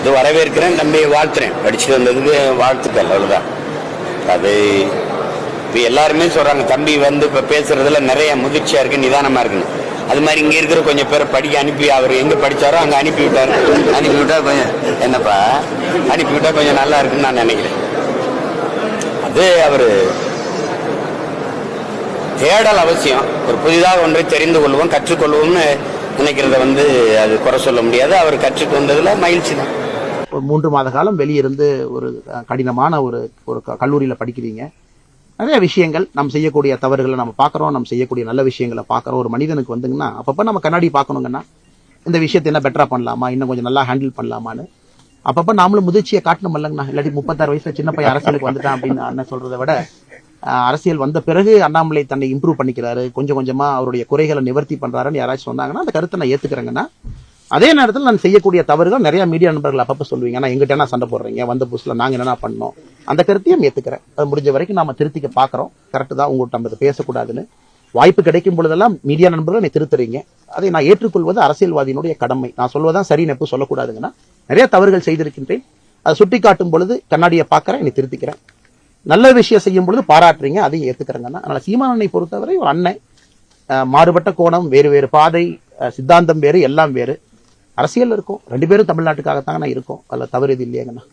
அது வரவேற்கிறேன், தம்பியை வாழ்த்துறேன். படிச்சுட்டு வந்ததுக்கு வாழ்த்துக்கள், அவ்வளவுதான். அது இப்போ எல்லாருமே சொல்றாங்க தம்பி வந்து இப்போ பேசுறதுல நிறைய முதிர்ச்சியா இருக்கு, நிதானமா இருக்குன்னு. அது மாதிரி இங்க இருக்கிற கொஞ்சம் பேரை படிக்க அனுப்பி அவர் எங்க படிச்சாரோ அங்க அனுப்பிவிட்டாரு. அனுப்பிவிட்டா கொஞ்சம் என்னப்பா அனுப்பிவிட்டா கொஞ்சம் நல்லா இருக்குன்னு நான் நினைக்கிறேன். அது அவரு தேடல் அவசியம். ஒரு புதிதாக ஒன்றை தெரிந்து கொள்வோம், கற்றுக்கொள்வோம்னு நினைக்கிறத வந்து அது குறை சொல்ல முடியாது. அவர் கற்றுட்டு வந்ததுல மகிழ்ச்சி தான். ஒரு 3 மாத காலம் வெளியிருந்து ஒரு கடினமான ஒரு கல்லூரியில படிக்கிறீங்க. நிறைய விஷயங்கள் நம்ம செய்யக்கூடிய தவறுகளை நம்ம பார்க்கறோம், நம்ம செய்யக்கூடிய நல்ல விஷயங்களை பார்க்கறோம். ஒரு மனிதனுக்கு வந்துங்கன்னா அப்பப்ப நம்ம கண்ணாடி பார்க்கணுங்கன்னா இந்த விஷயத்தை என்ன பெட்டரா பண்ணலாமா, இன்னும் கொஞ்சம் நல்லா ஹேண்டில் பண்ணலாமான்னு அப்பப்ப நாமளும் முதிர்ச்சியை காட்டணும் இல்லைங்கண்ணா. இல்லாட்டி 36 வயசுல சின்ன பையன் அரசியலுக்கு வந்துட்டான் அப்படின்னு அண்ணன் சொல்றதை விட, அரசியல் வந்த பிறகு அண்ணாமலை தன்னை இம்ப்ரூவ் பண்ணிக்கிறாரு, கொஞ்சம் கொஞ்சமா அவருடைய குறைகளை நிவர்த்தி பண்றாருன்னு யாராச்சும் சொன்னாங்கன்னா அந்த கருத்தை நான் ஏத்துக்கிறேங்கன்னா, அதே நேரத்தில் நான் செய்யக்கூடிய தவறுகள் நிறைய மீடியா நண்பர்கள் அப்பப்ப சொல்லுவீங்க, ஆனா எங்கிட்ட என்ன சண்டை போடுறீங்க, வந்த புதுசுல நாங்க என்னென்ன பண்ணோம், அந்த கருத்தையும் ஏத்துக்கிறேன். அது முடிஞ்ச வரைக்கும் நாம திருத்திக்க பாக்குறோம். கரெக்ட் தான், உங்கள்கிட்ட நம்ம பேசக்கூடாதுன்னு வாய்ப்பு கிடைக்கும் பொழுதெல்லாம் மீடியா நண்பர்கள் நீ திருத்துறீங்க. அதை நான் ஏற்றுக்கொள்வது அரசியல்வாதியினுடைய கடமை. நான் சொல்வதான் சரி நெப்பு சொல்லக்கூடாதுங்கன்னா, நிறைய தவறுகள் செய்திருக்கின்றேன். அதை சுட்டி காட்டும் பொழுது கண்ணாடியை பார்க்கறேன், என்னை திருத்திக்கிறேன். நல்ல விஷயம் செய்யும் பொழுது பாராட்டுறீங்க, அதையும் ஏத்துக்கிறேங்கன்னா. அதனால சீமானனை பொறுத்தவரை ஒரு அண்ணன், மாறுபட்ட கோணம், வேறு வேறு பாதை, சித்தாந்தம் வேறு, எல்லாம் வேறு. அரசியல் இருக்கும், 2 பேரும் தமிழ்நாட்டுக்காகத்தாங்க நான் இருக்கோம். அதில் தவறு இது இல்லையாங்கண்ணா.